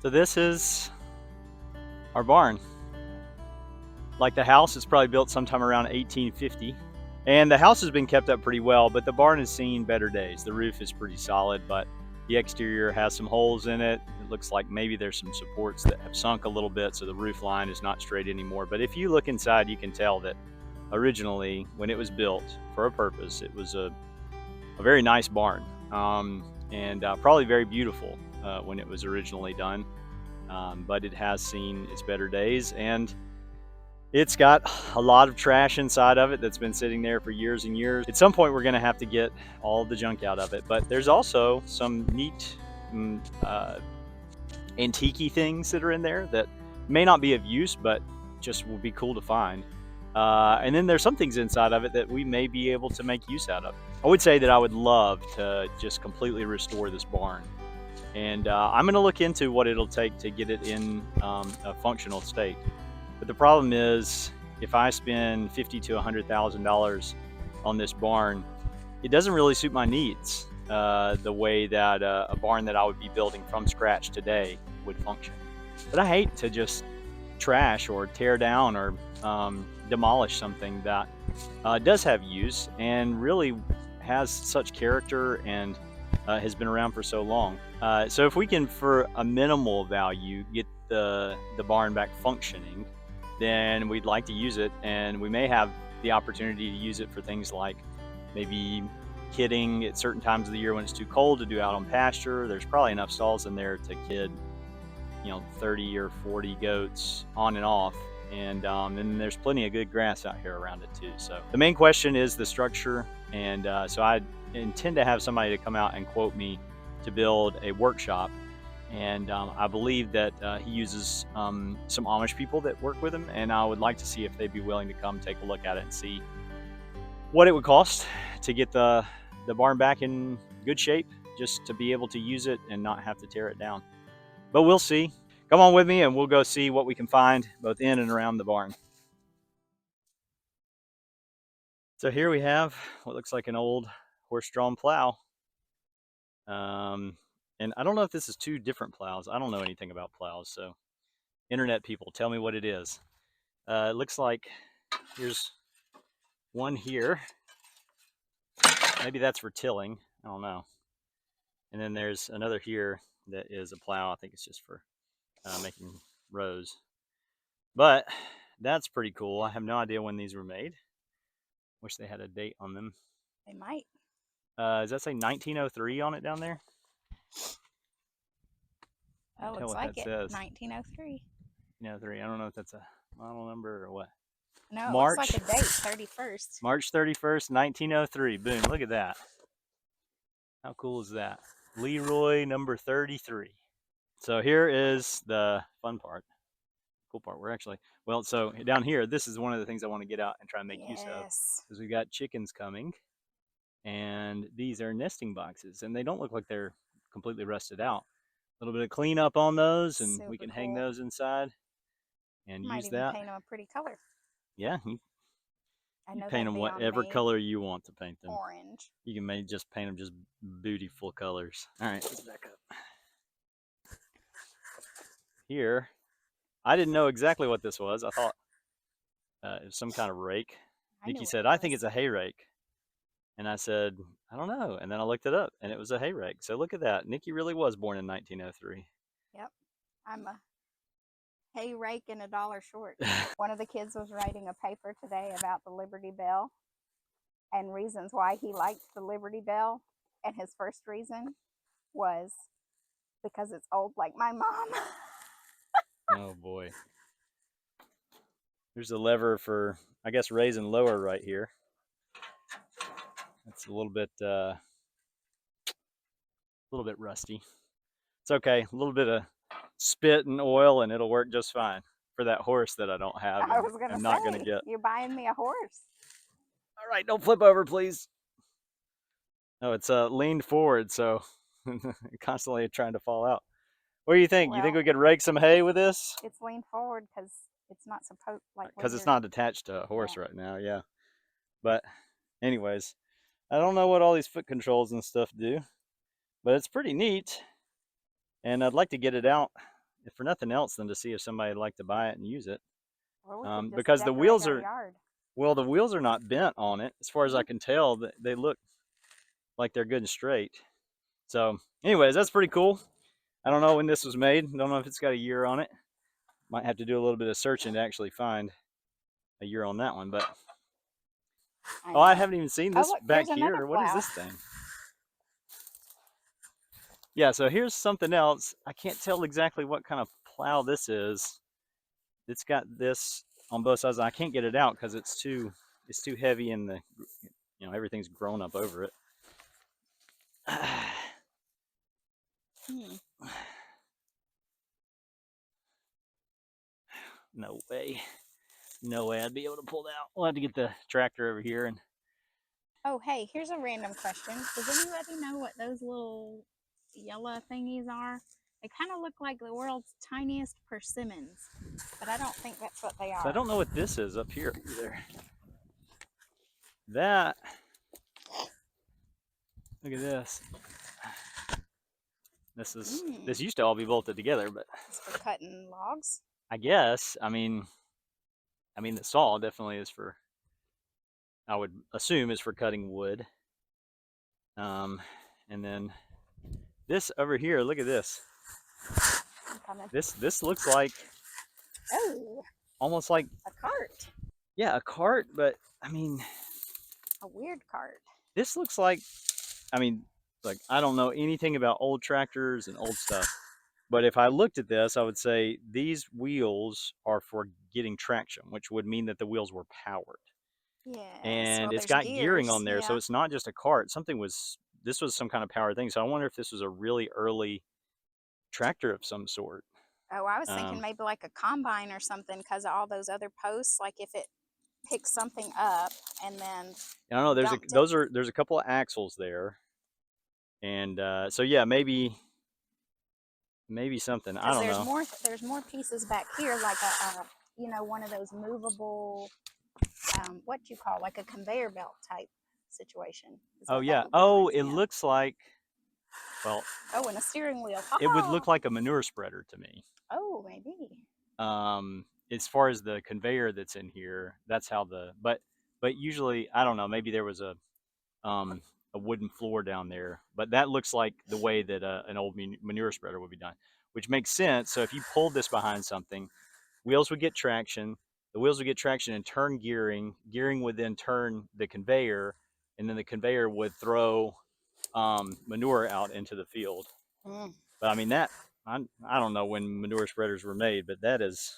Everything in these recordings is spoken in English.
So this is our barn. Like the house, it's probably built sometime around 1850. And the house has been kept up pretty well, but the barn has seen better days. The roof is pretty solid, but the exterior has some holes in it. It looks like maybe there's some supports that have sunk a little bit, so the roof line is not straight anymore. But if you look inside, you can tell that originally, when it was built for a purpose, it was a very nice barn, and probably very beautiful when it was originally done. But it has seen its better days, and it's got a lot of trash inside of it that's been sitting there for years and years. At some point, we're going to have to get all the junk out of it. But there's also some neat antique things that are in there that may not be of use, but just will be cool to find. And then there's some things inside of it that we may be able to make use out of. I would say that I would love to just completely restore this barn. And I'm going to look into what it'll take to get it in a functional state. But the problem is, if I spend $50,000 to $100,000 on this barn, it doesn't really suit my needs the way that a barn that I would be building from scratch today would function. But I hate to just trash or tear down or demolish something that does have use and really has such character and has been around for so long. So if we can, for a minimal value, get the barn back functioning, then we'd like to use it, and we may have the opportunity to use it for things like maybe kidding at certain times of the year when it's too cold to do out on pasture. There's probably enough stalls in there to kid 30 or 40 goats on and off, and then there's plenty of good grass out here around it too. So the main question is the structure, and so I intend to have somebody to come out and quote me to build a workshop. And I believe that he uses some Amish people that work with him, and I would like to see if they'd be willing to come take a look at it and see what it would cost to get the barn back in good shape, just to be able to use it and not have to tear it down. But we'll see. Come on with me and we'll go see what we can find both in and around the barn. So here we have what looks like an old horse-drawn plow. And I don't know if this is two different plows. I don't know anything about plows, so internet people, tell me what it is. It looks like here's one here. Maybe that's for tilling. I don't know. And then there's another here that is a plow. I think it's just for making rows. But that's pretty cool. I have no idea when these were made. Wish they had a date on them. They might. Does that say 1903 on it down there? Oh, looks like it. 1903. 1903. I don't know if that's a model number or what. No, it looks like a date, 31st. March 31st, 1903. Boom, look at that. How cool is that? Leroy number 33. So here is the fun part. Cool part. We're actually, well, so down here, this is one of the things I want to get out and try and make use of. Because we've got chickens coming, and these are nesting boxes, and they don't look like they're completely rusted out. A little bit of cleanup on those, and we can hang those inside and Might use even that. paint them a pretty color. Yeah, you paint them whatever color you want to paint them. Orange. You can just paint them just beautiful colors. All right, let's back up. Here, I didn't know exactly what this was. I thought it was some kind of rake. Nikki said, I think it's a hay rake. And I said, I don't know. And then I looked it up, and it was a hay rake. So look at that. Nikki really was born in 1903. Yep. I'm a hay rake and $1 short. One of the kids was writing a paper today about the Liberty Bell and reasons why he liked the Liberty Bell. And his first reason was because it's old like my mom. Oh, boy. There's a lever for, I guess, raise and lower right here. It's a little bit rusty. It's okay. A little bit of spit and oil, and it'll work just fine for that horse that I don't have. I was going to say, not going to get. You're buying me a horse. All right, don't flip over, please. No, it's leaned forward, so constantly trying to fall out. What do you think? You think we could rake some hay with this? It's leaned forward because it's not supposed because it's not attached to a horse right now. Yeah, but anyways, I don't know what all these foot controls and stuff do, but it's pretty neat, and I'd like to get it out if for nothing else than to see if somebody would like to buy it and use it. Or we could just Because the decorate wheels our are, yard. well, the wheels are not bent on it. As far as I can tell, they look like they're good and straight. So anyways, that's pretty cool. I don't know when this was made. I don't know if it's got a year on it. Might have to do a little bit of searching to actually find a year on that one. But oh, I haven't even seen Oh, this look, back here's another here. What is plow. this thing? Yeah, so here's something else. I can't tell exactly what kind of plow this is. It's got this on both sides. I can't get it out because it's too heavy and everything's grown up over it. No way. No way I'd be able to pull that out. We'll have to get the tractor over here and. Oh, hey, here's a random question. Does anybody know what those little yellow thingies are? They kind of look like the world's tiniest persimmons, but I don't think that's what they are. So I don't know what this is up here either. That. Look at this. This used to all be bolted together, but it's for cutting logs. I guess. I mean, the saw definitely is for. I would assume is for cutting wood. And then this over here. Look at this. This looks like. Oh. Almost like a cart. Yeah, a cart, but I mean. A weird cart. This looks like. I mean, like I don't know anything about old tractors and old stuff. But if I looked at this, I would say these wheels are for getting traction, which would mean that the wheels were powered. Yeah. And so it's got gearing on there, yeah. so it's not just a cart. This was some kind of power thing. So I wonder if this was a really early tractor of some sort. Oh, I was thinking maybe like a combine or something because of all those other posts. Like if it picks something up and then. I don't know. There's a couple of axles there, and so yeah, maybe something. I don't know. There's more pieces back here, like one of those movable, what you call like a conveyor belt type situation. Oh yeah. Oh, it looks like. Well. Oh, and a steering wheel. It would look like a manure spreader to me. Oh, maybe. As far as the conveyor that's in here, that's how but usually I don't know. Maybe there was a wooden floor down there, but that looks like the way that an old manure spreader would be done, which makes sense. So if you pulled this behind something, wheels would get traction. The wheels would get traction and turn gearing. Gearing would then turn the conveyor, and then the conveyor would throw manure out into the field. But I mean that I don't know when manure spreaders were made, but that is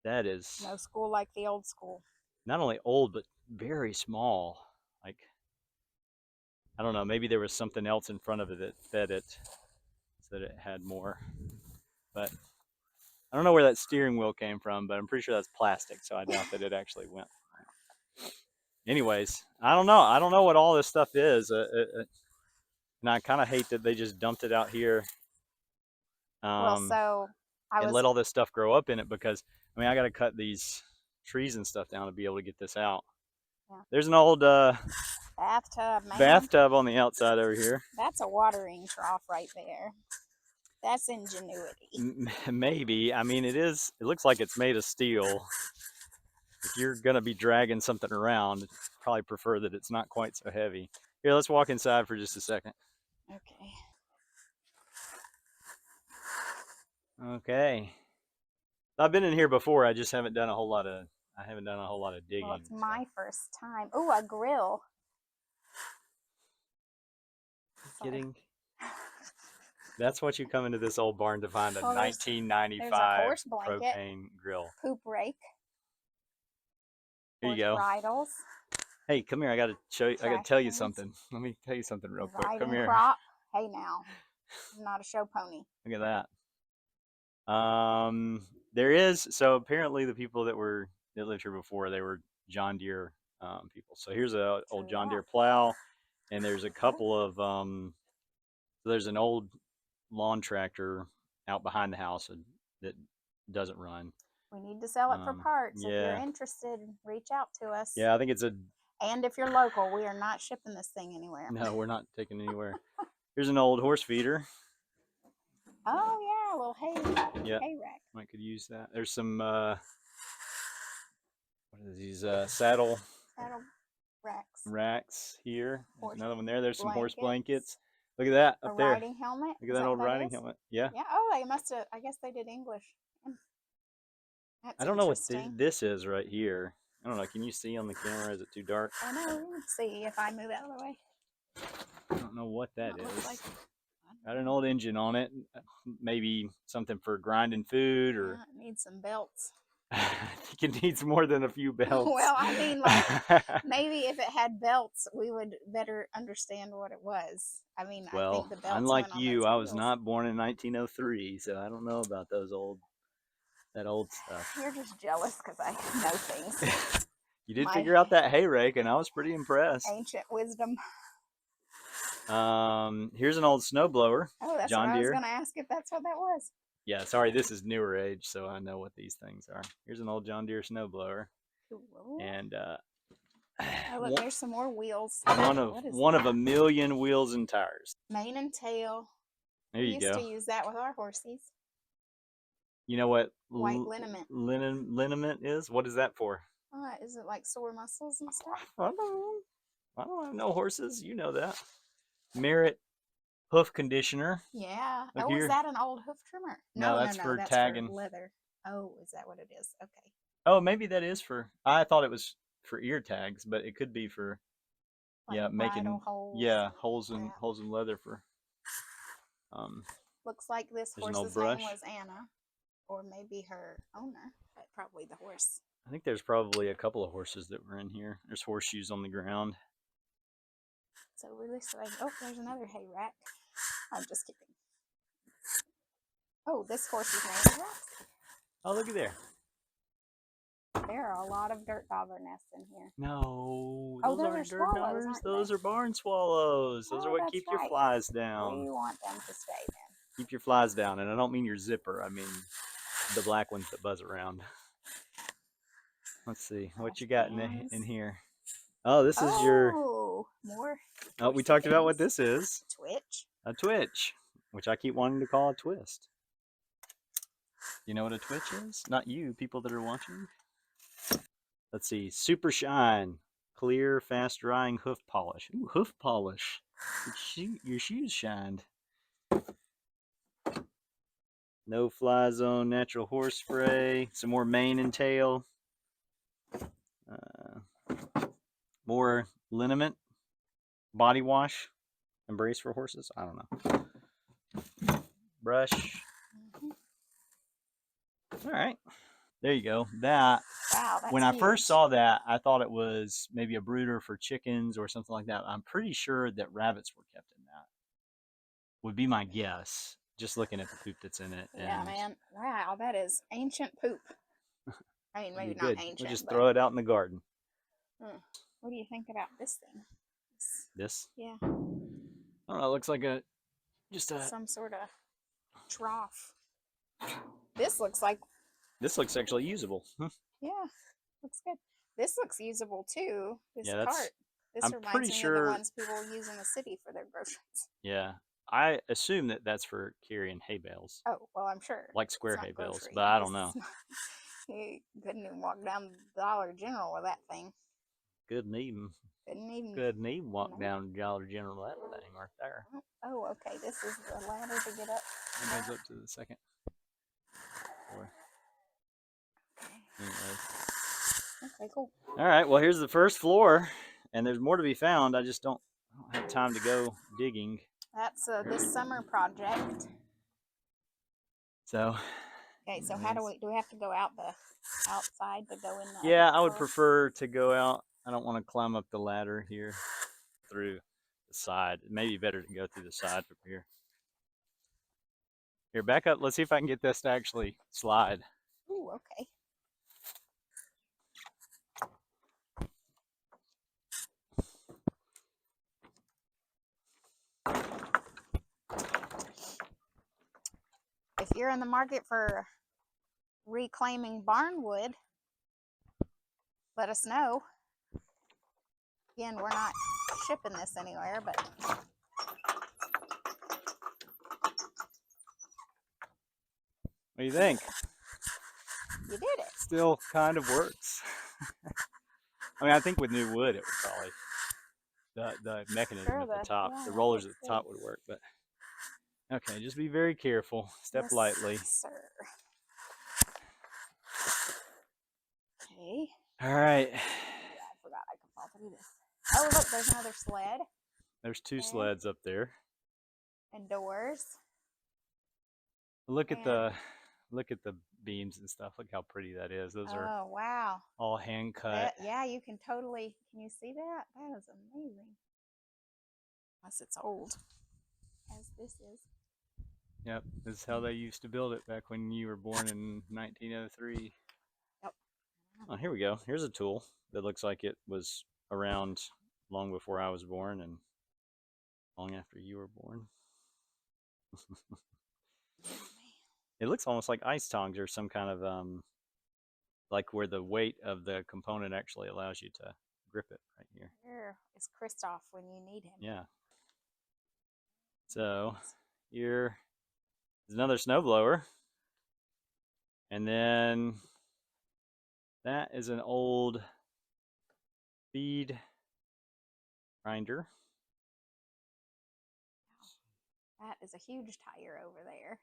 no school like the old school. Not only old but very small. Like I don't know, maybe there was something else in front of it that fed it so that it had more. But I don't know where that steering wheel came from, but I'm pretty sure that's plastic, so I doubt that it actually went. Anyways, I don't know. I don't know what all this stuff is. And I kind of hate that they just dumped it out here. And let all this stuff grow up in it because, I mean, I got to cut these trees and stuff down to be able to get this out. Yeah. There's an old bathtub on the outside over here. That's a watering trough right there. That's ingenuity. Maybe. I mean, it looks like it's made of steel. If you're going to be dragging something around, probably prefer that it's not quite so heavy. Here, let's walk inside for just a second. Okay. Okay. I've been in here before. I just haven't done a whole lot of digging. Well, it's my first time. Oh, a grill. Kidding? That's what you come into this old barn to find, a 1995 propane grill. Poop rake. Here you go. Bridles. Hey, come here. I got to show you. I got to tell you something. Let me tell you something real quick. Come here. Crop. Hey, now. I'm not a show pony. Look at that. There is. So apparently, the people that lived here before, they were John Deere people. So here's a old John Deere plow, and there's a couple of. So there's an old lawn tractor out behind the house that doesn't run. We need to sell it for parts. Yeah. If you're interested, reach out to us. Yeah, I think it's And if you're local, we are not shipping this thing anywhere. No, we're not taking it anywhere. Here's an old horse feeder. Oh yeah, a little Yeah, hay rack. I could use that. There's some what are these saddle Saddle racks. racks here. There's Horse another one there. There's some horse blankets. blankets. Look at that A up there. riding helmet. Look at Is that that old what that riding is? helmet. Yeah. Yeah. Oh, they must have. I guess they did English. That's I don't know what interesting. this is right here. I don't know. Can you see on the camera? Is it too dark? I know. Let's see if I move out of the way. I don't know what that It looks like. is. Got an old engine on it. Maybe something for grinding food, or Yeah, it needs some belts. I think it needs more than a few belts. Well, I mean, like maybe if it had belts, we would better understand what it was. I mean, I Well, think the belts unlike went on you, those I was wheels. not born in 1903, so I don't know about that old stuff. You're just jealous because I know things. You did My figure out that hay rake, and I was pretty impressed. ancient wisdom. Here's an old snowblower. Oh, that's John what I was Deere. going to ask if that's what that was. Yeah, sorry, this is newer age, so I know what these things are. Here's an old John Deere snowblower, Cool. and Oh, look, there's some more wheels. one of a million wheels and tires. Mane and tail. There We you used go. to use that with our horses. You know what White liniment. liniment is? What is that for? Is it like sore muscles and stuff? I don't know. I don't have no horses. You know that. Merit hoof conditioner. Yeah. Look Oh, here. is that an old hoof trimmer? No, that's for that's tagging. for leather. Oh, is that what it is? Okay. Oh, maybe that is for. I thought it was for ear tags, but it could be for. Like Yeah, making holes. holes in leather for. Looks like this There's an old horse's name brush. was Anna, or maybe her owner, but probably the horse. I think there's probably a couple of horses that were in here. There's horseshoes on the ground. So really exciting. Oh, there's another hay rack. I'm just kidding. Oh, this horse's name is Roxy. Oh, look at there. There are a lot of dirt dauber nests in here. No, Oh, those aren't dirt daubers. Those are barn swallows. Those are what keep your flies down. We want them to stay then. Keep your flies down, and I don't mean your zipper. I mean the black ones that buzz around. Let's see what you got in here. Oh, this is your. More. Oh, we talked about what this is. Twitch. A twitch, which I keep wanting to call a twist. You know what a twitch is? Not you, people that are watching. Let's see. Super Shine. Clear, fast drying hoof polish. Ooh, hoof polish. Your shoes shined. No fly zone, natural horse spray. Some more mane and tail. More liniment. Body wash. Embrace for horses. I don't know. Brush. All right. There you go. Wow, when I first saw that, I thought it was maybe a brooder for chickens or something like that. I'm pretty sure that rabbits were kept in that. Would be my guess, just looking at the poop that's in it. Yeah, man. Wow, that is ancient poop. I mean, maybe not ancient. We'll just throw it out in the garden. What do you think about this thing? This? Yeah. I don't know. It looks like some sort of trough. This looks like. This looks actually usable. Yeah, looks good. This looks usable too. This cart. This I'm reminds me of the ones people use in the city for their groceries. Yeah, I assume that that's for carrying hay bales. Oh, well, I'm sure. Like square hay bales, but I don't know. You couldn't even walk down Dollar General with that thing. Couldn't even walk down Dollar General with that thing right there. Oh, okay. This is the ladder to get up. It goes up to the second floor. Okay, cool. All right, well, here's the first floor, and there's more to be found. I just don't have time to go digging. That's this summer project. So. Okay, so how do we have to go out the outside to go in the Yeah, I would prefer to go out. I don't want to climb up the ladder here through the side. It may be better to go through the side from here. Here, back up. Let's see if I can get this to actually slide. Ooh, okay. If you're in the market for reclaiming barnwood, let us know. Again, we're not shipping this anywhere, but do you think? You did it. Still kind of works. I mean, I think with new wood, it would probably the mechanism Sure, at the the top, yeah, the that rollers looks at the good. top would work. But okay, just be very careful. Step Yes, lightly. sir. Okay. All right. Yeah, I forgot I could fall through this. Oh, look, there's another sled. There's two Okay. sleds up there. And doors. Look at And the beams and stuff. Look how pretty that is. Those are oh, wow. all hand cut. That, yeah, you can totally. Can you see that? That is amazing. Unless it's old, as this is. Yep, this is how they used to build it back when you were born in 1903. Yep. Oh, here we go. Here's a tool that looks like it was around long before I was born and long after you were born. It looks almost like ice tongs or some kind of like where the weight of the component actually allows you to grip it right here. Here is Kristoff when you need him. Yeah. So here is another snowblower. And then that is an old feed grinder. That is a huge tire over there.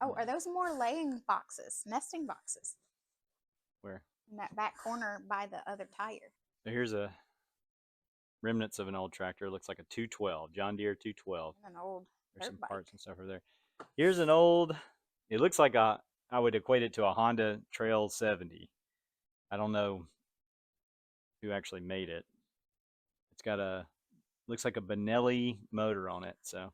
Oh, are those more laying boxes, nesting boxes? Where? In that back corner by the other tire. So here's a remnants of an old tractor. It looks like a 212, John Deere 212. An old There's some dirt bike. parts and stuff over there. Here's an old, it looks like I would equate it to a Honda Trail 70. I don't know who actually made it. It's got looks like a Benelli motor on it. So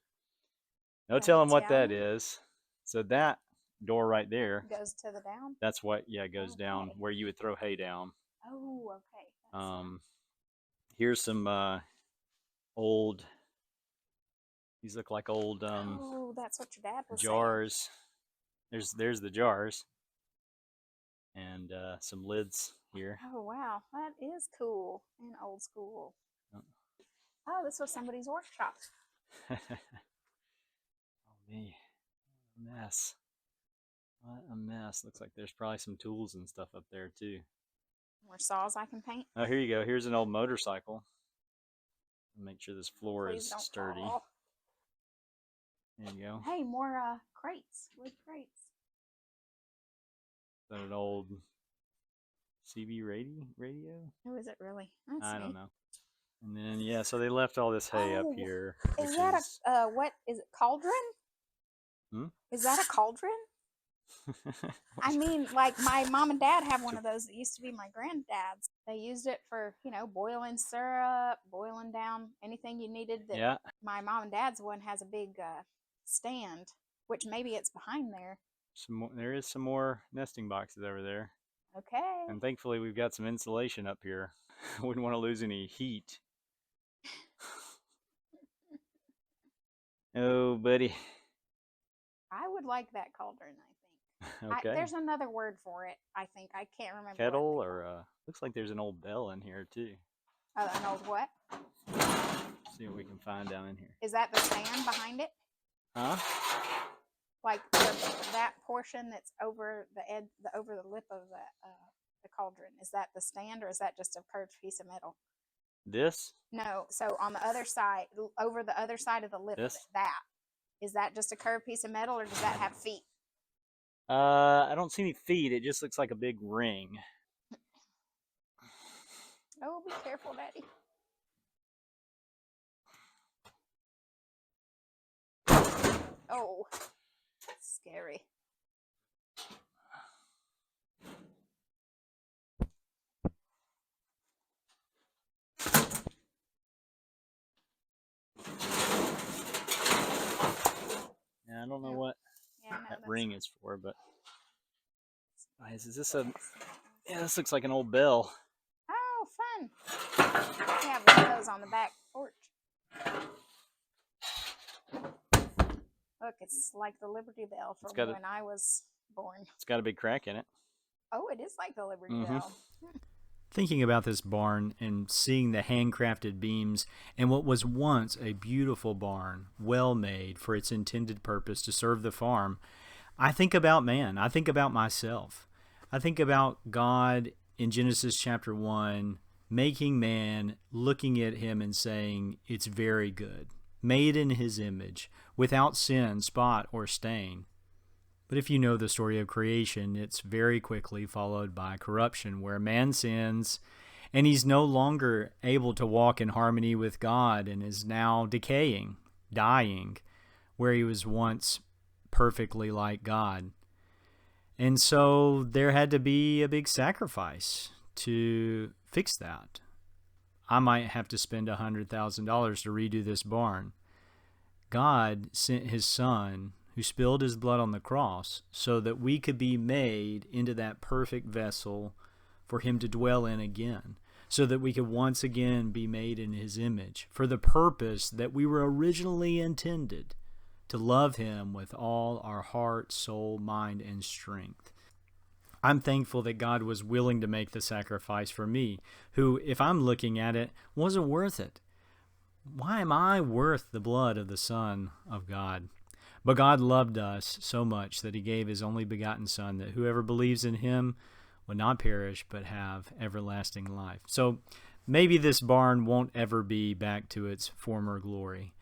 no telling what that is. So that door right there goes to the down. That's what, yeah, goes down where you would throw hay down. Oh, okay. Here's some old. These look like old oh, that's what your dad was jars. Saying. There's the jars, and some lids here. Oh wow, that is cool and old school. Oh, this was somebody's workshop. Oh me, what a mess! What a mess! Looks like there's probably some tools and stuff up there too. More saws I can paint. Oh, here you go. Here's an old motorcycle. Make sure this floor is sturdy. Fall. There you go. Hey, more crates, wood crates. Is that an old CB radio? Who is it really? That's I neat. don't know. And then yeah, so they left all this hay up here. Is that a what is it, cauldron? Is that a cauldron? I mean, like my mom and dad have one of those that used to be my granddad's. They used it for, boiling syrup, boiling down anything you needed. Yeah. My mom and dad's one has a big stand, which maybe it's behind there. There is some more nesting boxes over there. Okay. And thankfully we've got some insulation up here. Wouldn't want to lose any heat. Oh, buddy. I would like that cauldron, I think. Okay. There's another word for it, I think. I can't remember. Kettle or looks like there's an old bell in here too. An old what? See what we can find down in here. Is that the stand behind it? Huh? Like that portion that's over the edge, over the lip of the cauldron. Is that the stand, or is that just a curved piece of metal? This? No. So on the other side, over the other side of the lip of it, is that just a curved piece of metal, or does that have feet? I don't see any feet. It just looks like a big ring. Oh, be careful, Daddy. Oh, that's scary. Yeah, I don't know what that ring is for, but is this a? Yeah, this looks like an old bell. Oh, fun! We have one of those on the back porch. Look, it's like the Liberty Bell from when I was born. It's got a big crack in it. Oh, it is like the Liberty Bell. Thinking about this barn and seeing the handcrafted beams and what was once a beautiful barn, well made for its intended purpose to serve the farm, I think about man. I think about myself. I think about God in Genesis chapter 1 making man, looking at him and saying, "It's very good," made in his image, without sin, spot, or stain. But if you know the story of creation, it's very quickly followed by corruption, where man sins and he's no longer able to walk in harmony with God and is now decaying, dying, where he was once perfectly like God. And so there had to be a big sacrifice to fix that. I might have to spend $100,000 to redo this barn. God sent his son who spilled his blood on the cross so that we could be made into that perfect vessel for him to dwell in again, so that we could once again be made in his image for the purpose that we were originally intended, to love him with all our heart, soul, mind, and strength. I'm thankful that God was willing to make the sacrifice for me, who, if I'm looking at it, wasn't worth it. Why am I worth the blood of the Son of God? But God loved us so much that he gave his only begotten Son, that whoever believes in him would not perish but have everlasting life. So maybe this barn won't ever be back to its former glory.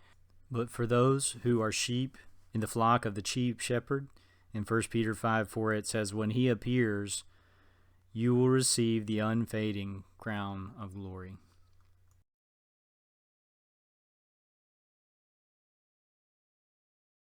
But for those who are sheep in the flock of the chief shepherd, in 1 Peter 5:4 it says, "When he appears, you will receive the unfading crown of glory."